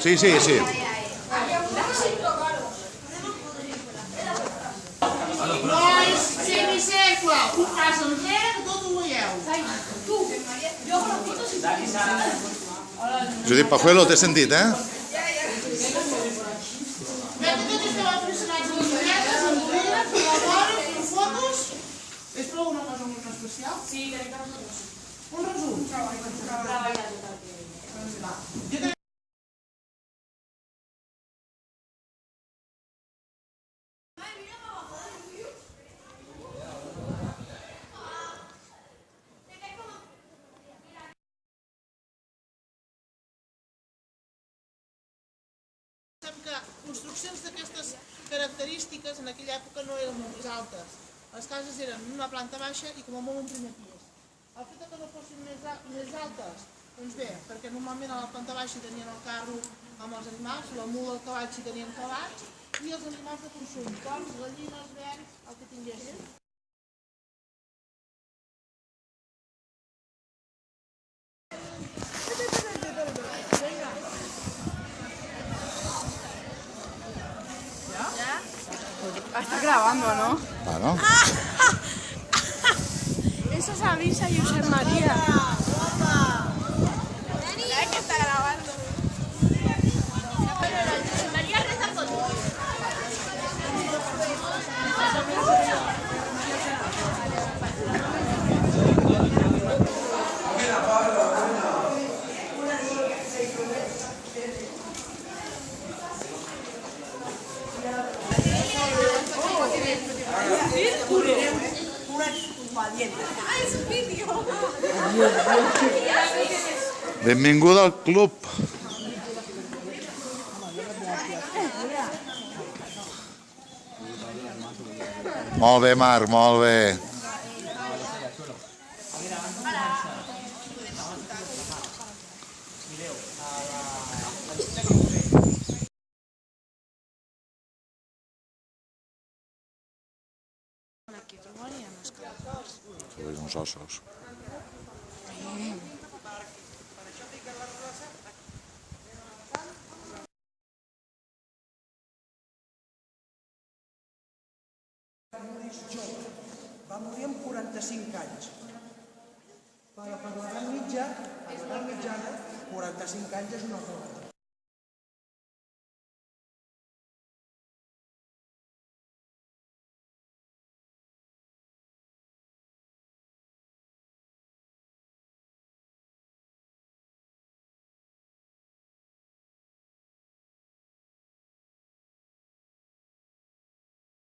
Sí, sí, sí. Nois, semicercle, un pas enrere, tot ho veieu. Judit Pajuelo, t'he sentit, eh? Veig que tots esteu aficionats a les billetes, amb bolígraf, per la vora, per fotos. És prou una cosa molt especial? Sí, crec que un resum. Treballar tot el que... que construccions d'aquestes característiques en aquella època no eren molt més altes. Les cases eren en una planta baixa i com a molt un primer pis. El fet que no fossin més altes, doncs bé, perquè normalment a la planta baixa tenien el carro amb els animals, la mula, el cavall si tenien cavalls, i els animals de consum, porcs, gallines, bens, el que tinguessin. Está grabando, ¿no? Claro. Eso se avisa Josep María. ¿Sabes que está grabando? Josep María reza por ti. Benvinguda al club. Molt bé, Marc, molt bé. Sois uns ossos. Va morir amb 45 anys. Però per l'edat mitjana, 45 anys és una cosa.